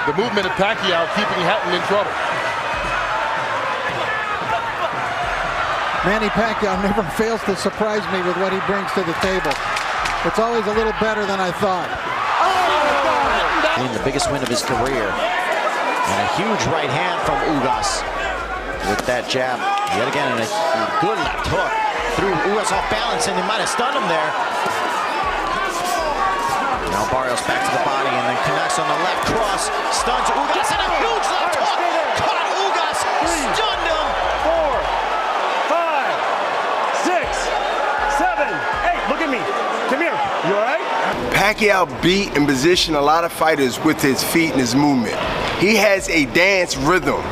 The movement of Pacquiao keeping Hatton in trouble. Manny Pacquiao never fails to surprise me with what he brings to the table. It's always a little better than I thought. In the biggest win of his career. And a huge right hand from Ugas. With that jab, yet again, and a good left hook. Threw Ugas off balance, and he might have stunned him there. Now Barrios back to the body, and then connects on the left cross. Stuns Ugas, and a huge left hook. Caught Ugas, stunned him. 4, 5, 6, 7, 8. Look at me. Come here. You all right? Pacquiao beat and positioned a lot of fighters with his feet and his movement. He has a dance rhythm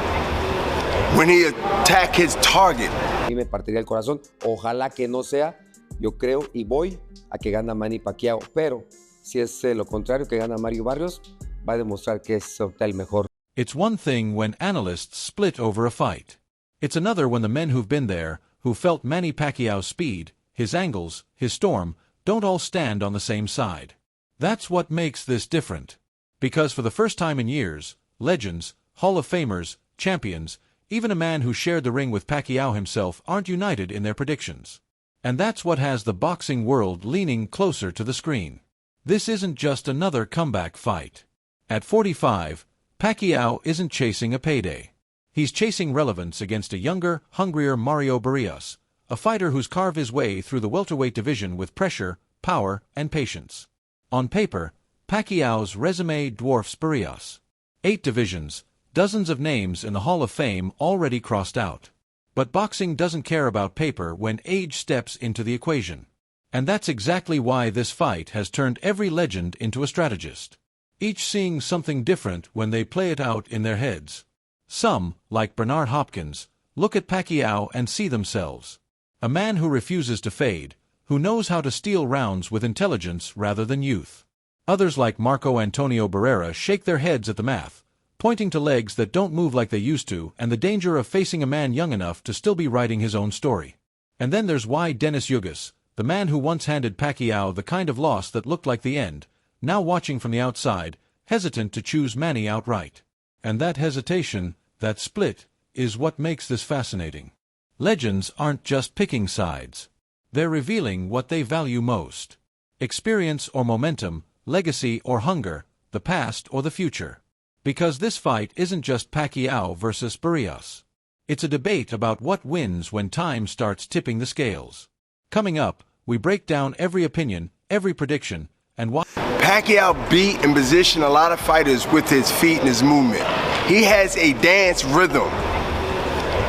when he attacks his target. Y me partiría el corazón. Ojalá que no sea. Yo creo y voy a que gana Manny Pacquiao. Pero si es lo contrario, que gana Mario Barrios, va a demostrar que es el mejor. It's one thing when analysts split over a fight. It's another when the men who've been there, who felt Manny Pacquiao's speed, his angles, his storm, don't all stand on the same side. That's what makes this different. Because for the first time in years, legends, Hall of Famers, champions, even a man who shared the ring with Pacquiao himself aren't united in their predictions. And that's what has the boxing world leaning closer to the screen. This isn't just another comeback fight. At 45, Pacquiao isn't chasing a payday. He's chasing relevance against a younger, hungrier Mario Barrios, a fighter who's carved his way through the welterweight division with pressure, power, and patience. On paper, Pacquiao's resume dwarfs Barrios. 8 divisions, dozens of names in the Hall of Fame already crossed out. But boxing doesn't care about paper when age steps into the equation. And that's exactly why this fight has turned every legend into a strategist. Each seeing something different when they play it out in their heads. Some, like Bernard Hopkins, look at Pacquiao and see themselves. A man who refuses to fade, who knows how to steal rounds with intelligence rather than youth. Others like Marco Antonio Barrera shake their heads at the math, pointing to legs that don't move like they used to and the danger of facing a man young enough to still be writing his own story. And then there's Y. Dennis Ugas, the man who once handed Pacquiao the kind of loss that looked like the end, now watching from the outside, hesitant to choose Manny outright. And that hesitation, that split, is what makes this fascinating. Legends aren't just picking sides. They're revealing what they value most. Experience or momentum, legacy or hunger, the past or the future. Because this fight isn't just Pacquiao versus Barrios. It's a debate about what wins when time starts tipping the scales. Coming up, we break down every opinion, every prediction, and why. Pacquiao beat and positioned a lot of fighters with his feet and his movement. He has a dance rhythm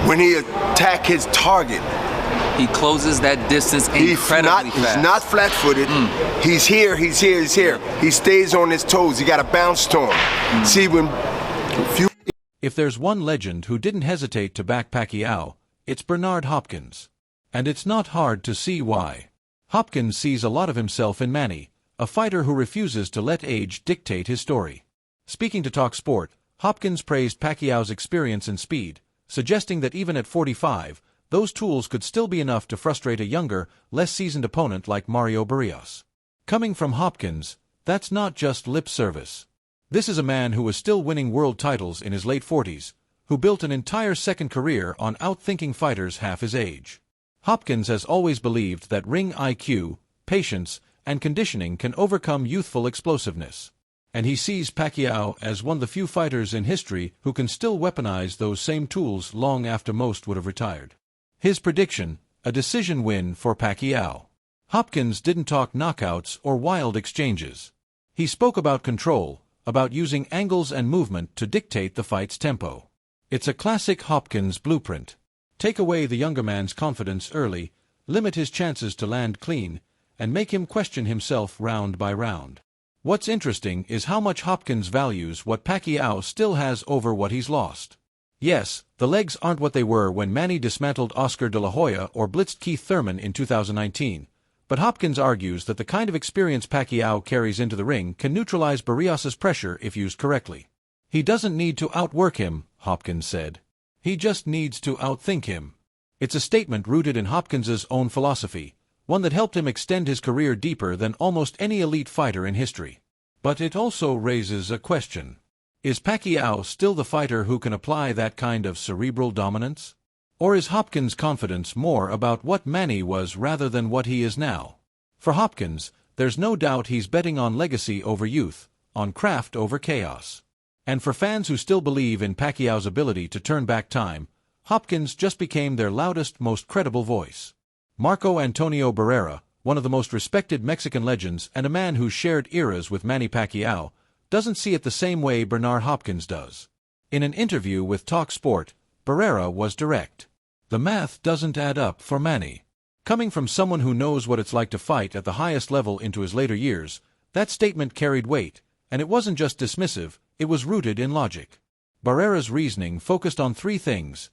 when he attacks his target. He closes that distance incredibly fast. He's not flat-footed. He's here, he's here, he's here. He stays on his toes. He got a bounce to him. See, if there's one legend who didn't hesitate to back Pacquiao, it's Bernard Hopkins. And it's not hard to see why. Hopkins sees a lot of himself in Manny, a fighter who refuses to let age dictate his story. Speaking to Talk Sport, Hopkins praised Pacquiao's experience and speed, suggesting that even at 45, those tools could still be enough to frustrate a younger, less seasoned opponent like Mario Barrios. Coming from Hopkins, that's not just lip service. This is a man who was still winning world titles in his late 40s, who built an entire second career on outthinking fighters half his age. Hopkins has always believed that ring IQ, patience, and conditioning can overcome youthful explosiveness. And he sees Pacquiao as one of the few fighters in history who can still weaponize those same tools long after most would have retired. His prediction, a decision win for Pacquiao. Hopkins didn't talk knockouts or wild exchanges. He spoke about control, about using angles and movement to dictate the fight's tempo. It's a classic Hopkins blueprint. Take away the younger man's confidence early, limit his chances to land clean, and make him question himself round by round. What's interesting is how much Hopkins values what Pacquiao still has over what he's lost. Yes, the legs aren't what they were when Manny dismantled Oscar de la Hoya or blitzed Keith Thurman in 2019, but Hopkins argues that the kind of experience Pacquiao carries into the ring can neutralize Barrios's pressure if used correctly. He doesn't need to outwork him, Hopkins said. He just needs to outthink him. It's a statement rooted in Hopkins's own philosophy, one that helped him extend his career deeper than almost any elite fighter in history. But it also raises a question. Is Pacquiao still the fighter who can apply that kind of cerebral dominance? Or is Hopkins' confidence more about what Manny was rather than what he is now? For Hopkins, there's no doubt he's betting on legacy over youth, on craft over chaos. And for fans who still believe in Pacquiao's ability to turn back time, Hopkins just became their loudest, most credible voice. Marco Antonio Barrera, one of the most respected Mexican legends and a man who shared eras with Manny Pacquiao, doesn't see it the same way Bernard Hopkins does. In an interview with Talk Sport, Barrera was direct. The math doesn't add up for Manny. Coming from someone who knows what it's like to fight at the highest level into his later years, that statement carried weight, and it wasn't just dismissive, it was rooted in logic. Barrera's reasoning focused on three things: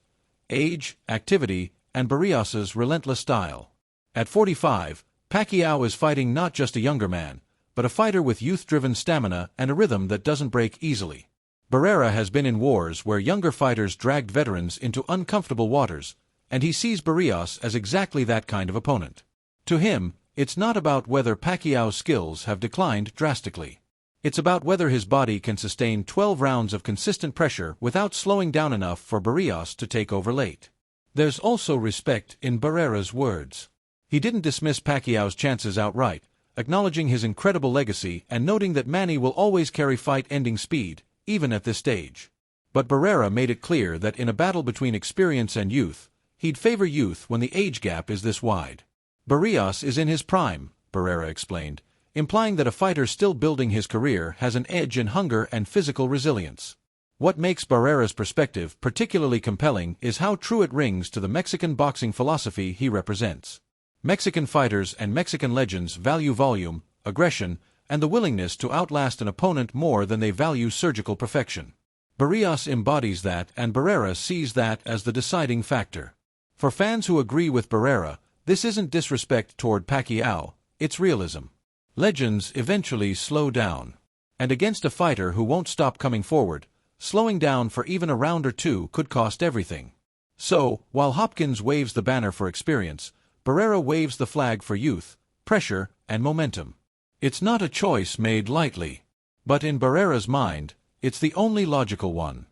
age, activity, and Barrios's relentless style. At 45, Pacquiao is fighting not just a younger man, but a fighter with youth-driven stamina and a rhythm that doesn't break easily. Barrera has been in wars where younger fighters dragged veterans into uncomfortable waters, and he sees Barrios as exactly that kind of opponent. To him, it's not about whether Pacquiao's skills have declined drastically. It's about whether his body can sustain 12 rounds of consistent pressure without slowing down enough for Barrios to take over late. There's also respect in Barrera's words. He didn't dismiss Pacquiao's chances outright, acknowledging his incredible legacy and noting that Manny will always carry fight-ending speed, even at this stage. But Barrera made it clear that in a battle between experience and youth, he'd favor youth when the age gap is this wide. Barrios is in his prime, Barrera explained, implying that a fighter still building his career has an edge in hunger and physical resilience. What makes Barrera's perspective particularly compelling is how true it rings to the Mexican boxing philosophy he represents. Mexican fighters and Mexican legends value volume, aggression, and the willingness to outlast an opponent more than they value surgical perfection. Barrios embodies that, and Barrera sees that as the deciding factor. For fans who agree with Barrera, this isn't disrespect toward Pacquiao, it's realism. Legends eventually slow down. And against a fighter who won't stop coming forward, slowing down for even a round or two could cost everything. So, while Hopkins waves the banner for experience, Barrera waves the flag for youth, pressure, and momentum. It's not a choice made lightly. But in Barrera's mind, it's the only logical one.